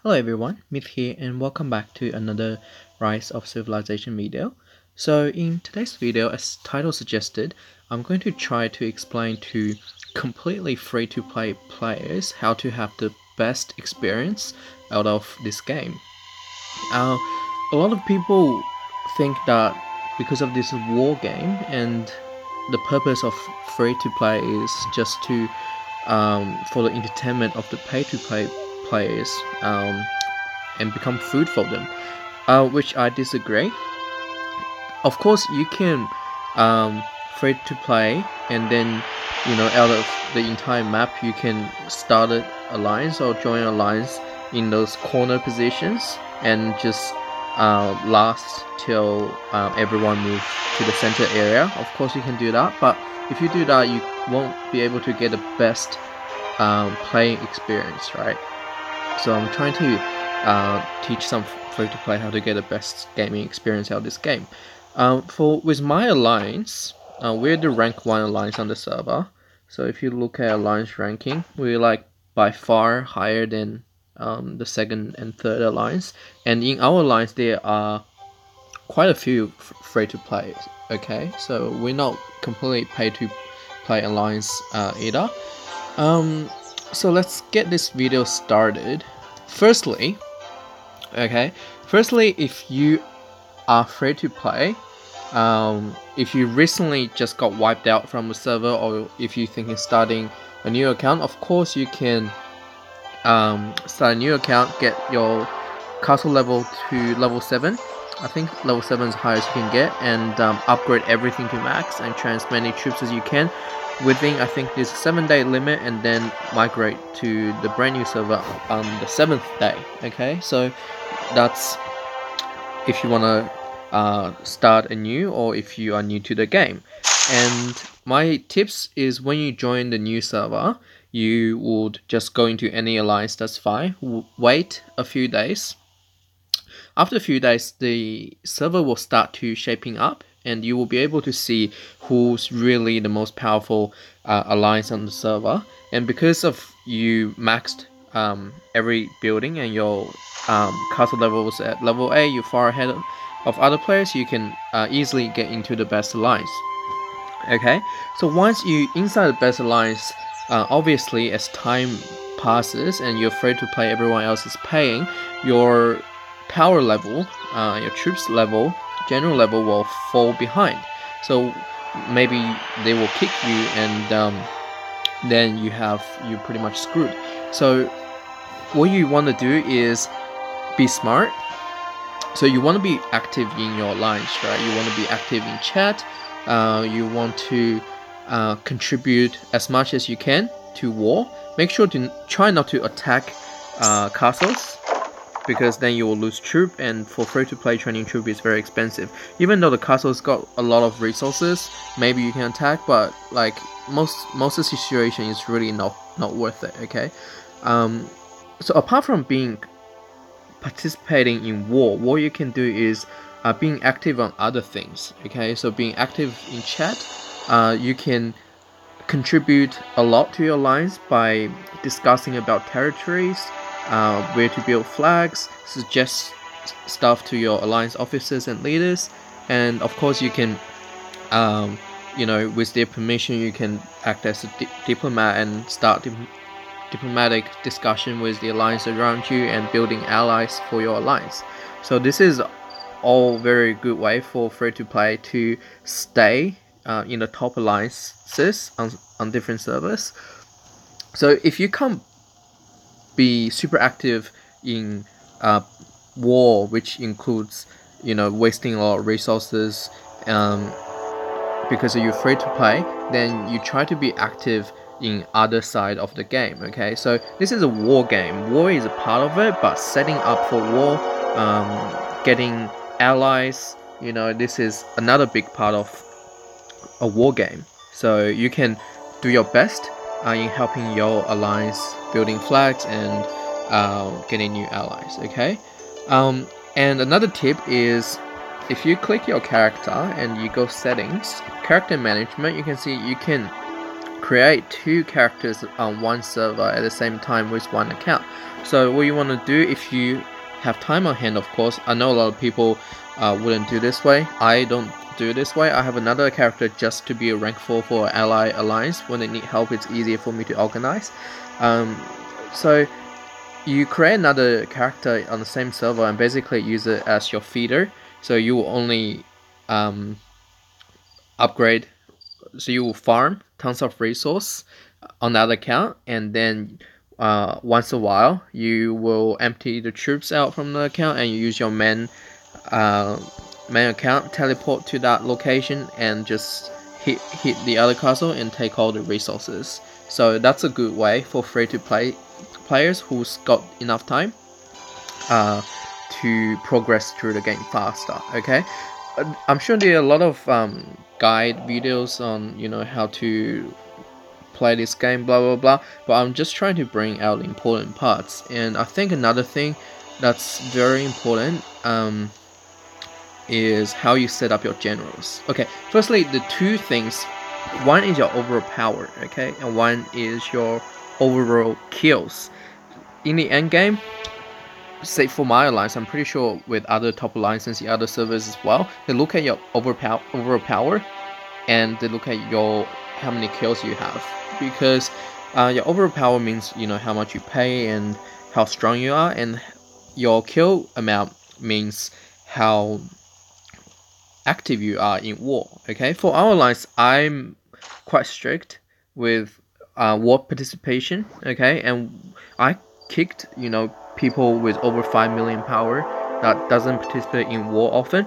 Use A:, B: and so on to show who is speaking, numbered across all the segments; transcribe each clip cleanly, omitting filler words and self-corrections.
A: Hello everyone, Myth here and welcome back to another Rise of Civilization video. So in today's video, as title suggested, I'm going to try to explain to completely free-to-play players how to have the best experience out of this game. A lot of people think that because of this war game and the purpose of free-to-play is just to for the entertainment of the pay-to-play players and become food for them, which I disagree. Of course, you can free to play, and then out of the entire map, you can start an alliance or join an alliance in those corner positions and just last till everyone moves to the center area. Of course, you can do that, but if you do that, you won't be able to get the best playing experience, right? So I'm trying to teach some free-to-play how to get the best gaming experience out of this game. With my alliance, we're the rank 1 alliance on the server. So if you look at alliance ranking, we're like by far higher than the second and third alliance. And in our alliance, there are quite a few free-to-play. Okay, so we're not completely pay-to-play alliance either. So let's get this video started. Firstly, if you are free to play, if you recently just got wiped out from the server, or if you think of starting a new account, of course you can start a new account, get your castle level to level 7. I think level 7 is the highest you can get, and upgrade everything to max and transfer as many troops as you can within, I think there's a 7-day limit, and then migrate to the brand new server on the 7th day. Okay, so that's if you want to start anew, or if you are new to the game. And my tips is, when you join the new server, you would just go into any alliance, that's fine. Wait a few days. After a few days, the server will start to shaping up, and you will be able to see who's really the most powerful alliance on the server. And because of you maxed every building and your castle level was at level 8, you're far ahead of other players, you can easily get into the best alliance. Okay, so once you inside the best alliance, obviously as time passes and you're free to play, everyone else is paying, your power level, your troops level, general level will fall behind. So maybe they will kick you, and then you're pretty much screwed. So what you want to do is be smart. So you want to be active in your alliance, right? You want to be active in chat. You want to contribute as much as you can to war. Make sure to try not to attack castles, because then you will lose troop, and for free-to-play, training troop is very expensive. Even though the castle's got a lot of resources, maybe you can attack, but like most of the situation is really not worth it. Okay, so apart from participating in war, what you can do is being active on other things. Okay, so being active in chat, you can contribute a lot to your alliance by discussing about territories, where to build flags, suggest stuff to your alliance officers and leaders, and of course you can, with their permission, you can act as a diplomat and start diplomatic discussion with the alliance around you and building allies for your alliance. So this is all very good way for free-to-play to stay in the top alliances on different servers. So if you can't be super active in war, which includes wasting a lot of resources because you're free to play, then you try to be active in other side of the game. Okay, so this is a war game. War is a part of it, but setting up for war, getting allies, this is another big part of a war game. So you can do your best in helping your alliance building flags and getting new allies. Okay, and another tip is, if you click your character and you go settings, character management, you can see you can create 2 characters on one server at the same time with one account. So what you want to do, if you have time on hand, of course, I know a lot of people wouldn't do this way. I don't do this way. I have another character just to be a rank 4 for Ally Alliance. When they need help, it's easier for me to organize. So you create another character on the same server and basically use it as your feeder. So you will only upgrade, so you will farm tons of resource on that account, and then once a while you will empty the troops out from the account, and you use your main account, teleport to that location, and just hit the other castle and take all the resources. So that's a good way for free-to-play players who's got enough time to progress through the game faster. Okay, I'm sure there are a lot of guide videos on how to play this game, blah blah blah, but I'm just trying to bring out important parts. And I think another thing that's very important is how you set up your generals. Okay, firstly, the two things, one is your overall power, okay, and one is your overall kills. In the end game, say for my alliance, I'm pretty sure with other top alliances, the other servers as well, they look at your overall power, and they look at how many kills you have, because your overall power means how much you pay and how strong you are, and your kill amount means how active you are in war. Okay, for our alliance, I'm quite strict with war participation. Okay, and I kicked people with over 5 million power that doesn't participate in war often,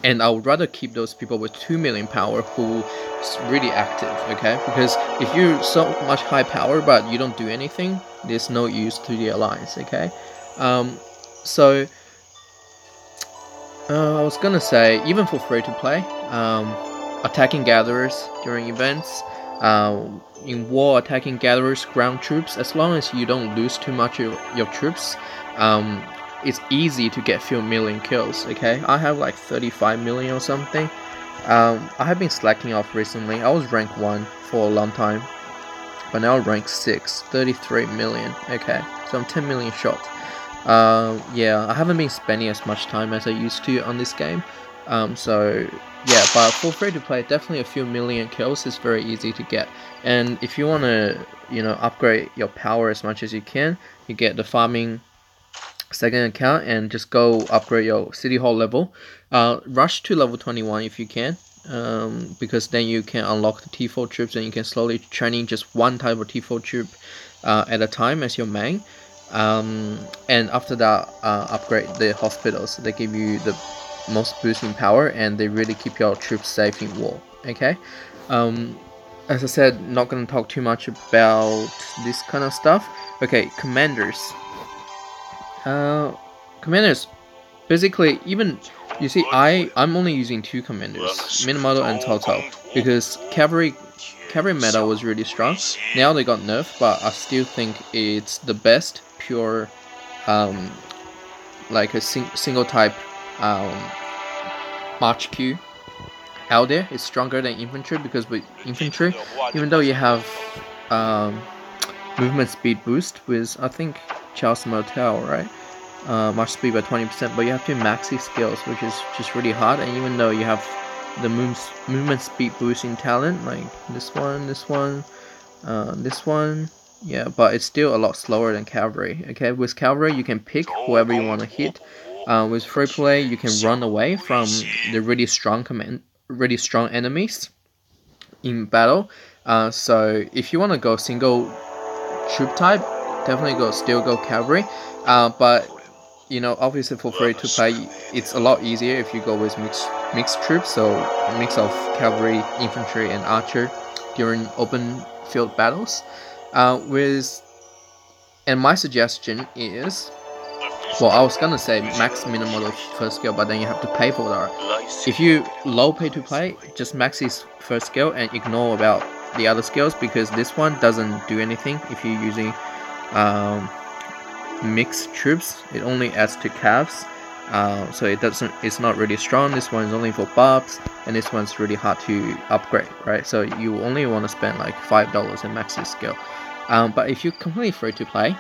A: and I would rather keep those people with 2 million power who is really active. Okay, because if you're so much high power but you don't do anything, there's no use to the alliance. Okay, so I was gonna say, even for free to play, attacking gatherers during events, in war, attacking gatherers, ground troops, as long as you don't lose too much of your troops, it's easy to get few million kills. Okay, I have like 35 million or something. I have been slacking off recently. I was rank 1 for a long time, but now rank 6, 33 million. Okay, so I'm 10 million short. Yeah, I haven't been spending as much time as I used to on this game. So yeah, but for free to play, definitely a few million kills is very easy to get. And if you want to upgrade your power as much as you can, you get the farming second account and just go upgrade your city hall level. Rush to level 21 if you can, because then you can unlock the T4 troops, and you can slowly training just one type of T4 troop at a time as your main. And after that, upgrade the hospitals. They give you the most boosting power, and they really keep your troops safe in war. Okay, as I said, not gonna talk too much about this kind of stuff. Okay, commanders. Commanders, basically, even you see, I'm only using 2 commanders, Minamoto and Toto, because cavalry meta was really strong. Now they got nerfed, but I still think it's the best pure like a single type march queue out there. It's stronger than infantry, because with infantry, even though you have movement speed boost with, I think, Charles Martel, right? March speed by 20%, but you have to max these skills, which is just really hard. And even though you have the movement speed boosting talent, like this one, yeah, but it's still a lot slower than cavalry. Okay, with cavalry you can pick whoever you want to hit. With free play, you can run away from the really strong enemies in battle. So if you want to go single troop type, definitely still go cavalry. But obviously for free to play, it's a lot easier if you go with mixed troops, so a mix of cavalry, infantry, and archer during open field battles. And my suggestion is, well, I was gonna say max Minamoto first skill, but then you have to pay for that. If you low pay to play, just max his first skill and ignore about the other skills, because this one doesn't do anything if you're using mixed troops. It only adds to calves, so it's not really strong. This one is only for buffs, and this one's really hard to upgrade, right? So you only want to spend like $5 and max your skill. But if you're completely free to play,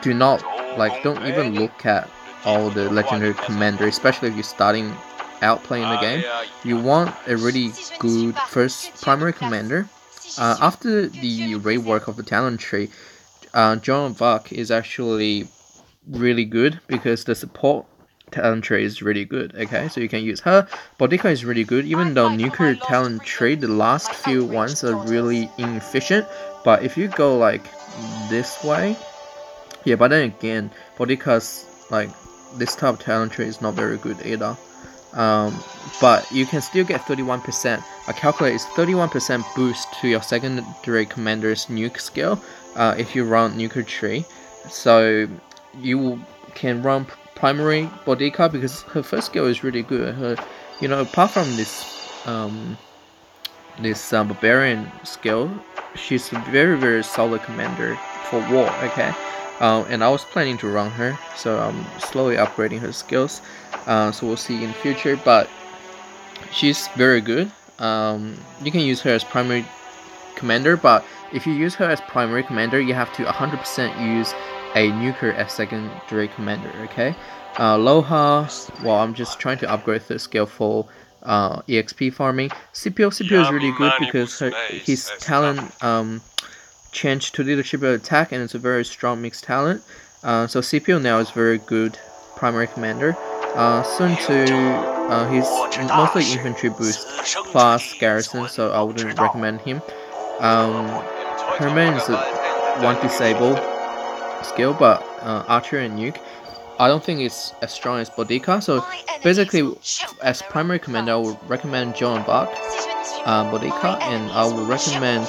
A: don't even look at all the legendary commander, especially if you're starting out playing the game. You want a really good first primary commander. After the rework of the talent tree, Joan of Arc is actually really good because the support talent tree is really good. Okay, so you can use her. Boudica is really good, even though nuclear talent tree, the last few ones are really inefficient. But if you go like this way, yeah, but then again, Boudica's like this type of talent tree is not very good either. But you can still get 31%. I calculate it's 31% boost to your secondary commander's nuke skill if you run nuclear tree. So you can run primary Boudica because her first skill is really good. Her, apart from this barbarian skill, she's a very solid commander for war. Okay, and I was planning to run her, so I'm slowly upgrading her skills. So we'll see in the future, but she's very good. You can use her as primary commander, but if you use her as primary commander, you have to 100% use a nuker as secondary commander. Okay, Loha. Well, I'm just trying to upgrade the skill for EXP farming. CPO is really good because his talent changed to leadership attack, and it's a very strong mixed talent. So CPO now is very good primary commander. Sun Tzu, he's mostly infantry boost plus garrison, so I wouldn't recommend him. Herman is a one disable skill, but archer and nuke, I don't think it's as strong as Boudica. So basically, as primary commander, I would recommend Joan of Arc, Boudica, and I would recommend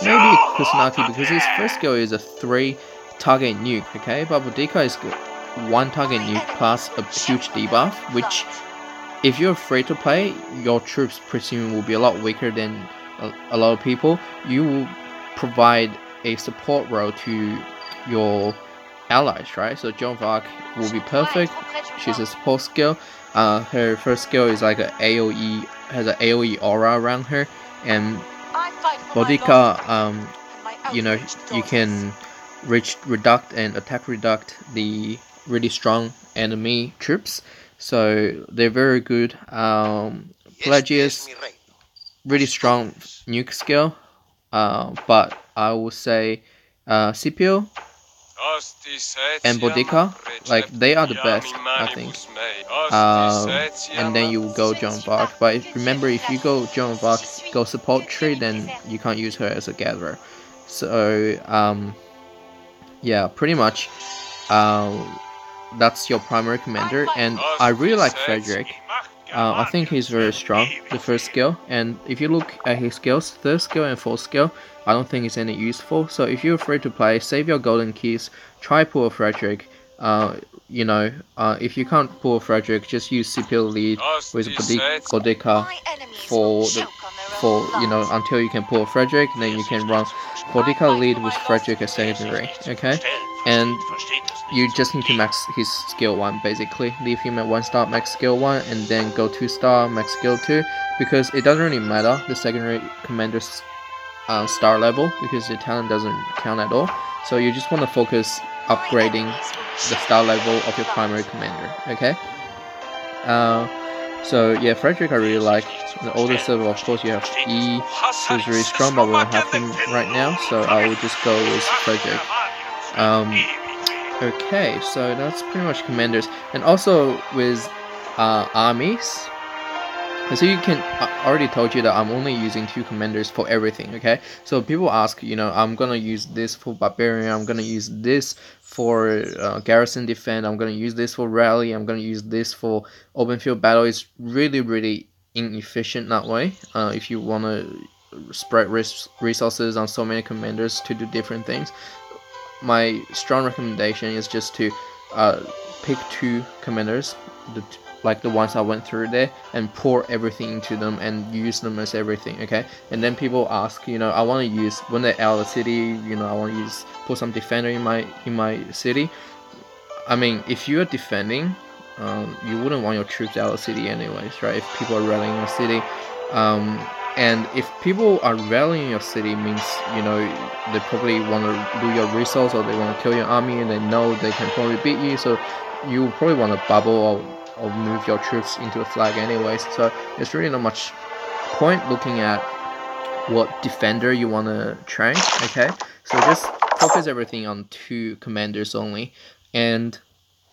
A: maybe Kusanagi because his first skill is a 3 target nuke. Okay, but Boudica is good. 1 target nuke plus a huge debuff, which if you're free to play, your troops presumably will be a lot weaker than a lot of people. You will provide a support role to your allies, right? So Joan of Arc will be perfect. She's a support skill. Her first skill is like has an AoE aura around her, and Boudica, you can reduct and attack reduct the really strong enemy troops, so they're very good. Pelagius, really strong nuke skill, but I would say Scipio and Boudica, like they are the best, I think. And then you go Joan of Arc, but remember, if you go Joan of Arc, go support tree, then you can't use her as a gatherer. So yeah, pretty much that's your primary commander, and I really like Frederick. I think he's very strong, the first skill, and if you look at his skills, third skill and fourth skill, I don't think it's any useful. So if you're free to play, save your golden keys, try pull a Frederick. If you can't pull a Frederick, just use Scipio lead with Boudica until you can pull a Frederick, and then you can run Boudica lead with Frederick as secondary. Okay, and you just need to max his skill 1 basically. Leave him at 1-star max skill 1 and then go 2-star max skill 2, because it doesn't really matter the secondary commander's star level because the talent doesn't count at all. So you just want to focus upgrading the star level of your primary commander. Okay. So yeah, Frederick I really like. The older server, of course, you have E, who's really strong, but we don't have him right now, so I will just go with Frederick. Okay, so that's pretty much commanders, and also with armies. So you can, I already told you that I'm only using 2 commanders for everything. Okay, so people ask, I'm gonna use this for barbarian, I'm gonna use this for garrison defense, I'm gonna use this for rally, I'm gonna use this for open field battle. It's really inefficient that way. If you want to spread resources on so many commanders to do different things, my strong recommendation is just to pick 2 commanders, like the ones I went through there, and pour everything into them and use them as everything. Okay, and then people ask, I want to use, when they're out of the city, I want to put some defender in my city. I mean, if you are defending, you wouldn't want your troops out of the city anyways, right? If people are rallying the city, And if people are rallying your city, means they probably want to do your resource, or they want to kill your army, and they know they can probably beat you. So you probably want to bubble or move your troops into a flag anyways. So there's really not much point looking at what defender you want to train. Okay, so just focus everything on 2 commanders only. And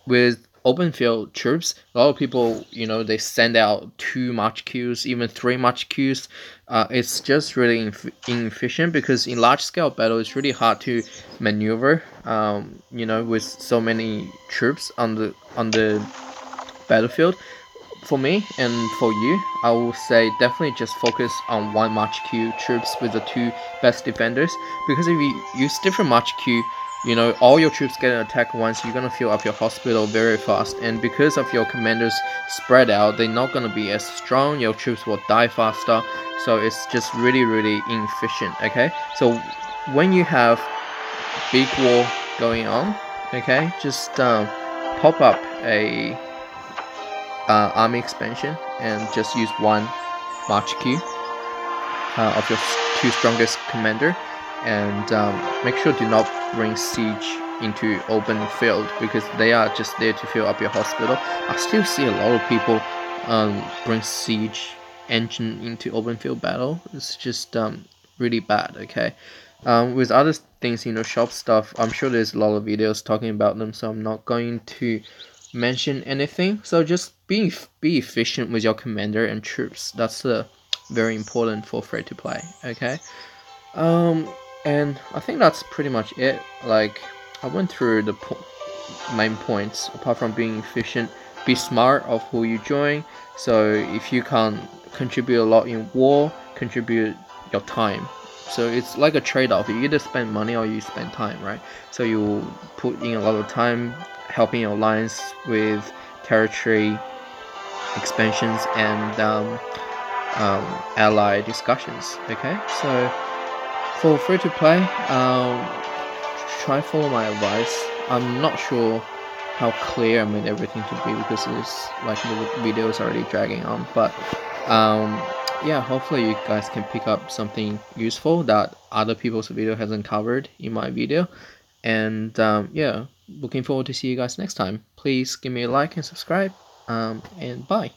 A: with open field troops, a lot of people, they send out 2 march queues, even 3 march queues. It's just really inefficient, because in large scale battle it's really hard to maneuver, with so many troops on the battlefield. For me and for you, I will say definitely just focus on 1 march queue troops with the 2 best defenders, because if you use different march queue, all your troops get an attack once, you're gonna fill up your hospital very fast, and because of your commanders spread out, they're not gonna be as strong, your troops will die faster, so it's just really inefficient. Okay, so when you have big war going on, okay, just pop up a army expansion and just use 1 march queue of your 2 strongest commander, and make sure do not bring siege into open field, because they are just there to fill up your hospital. I still see a lot of people bring siege engine into open field battle. It's just really bad. Okay, with other things, shop stuff, I'm sure there's a lot of videos talking about them, so I'm not going to mention anything. So just be efficient with your commander and troops. That's very important for free to play. Okay, and I think that's pretty much it. Like, I went through the main points. Apart from being efficient, be smart of who you join. So if you can't contribute a lot in war, contribute your time. So it's like a trade-off. You either spend money or you spend time, right? So you put in a lot of time helping your alliance with territory expansions and ally discussions. Okay, so for free to play, try follow my advice. I'm not sure how clear I made everything to be, because it's like the video is already dragging on, but yeah, hopefully you guys can pick up something useful that other people's video hasn't covered in my video. And yeah, looking forward to see you guys next time. Please give me a like and subscribe, and bye.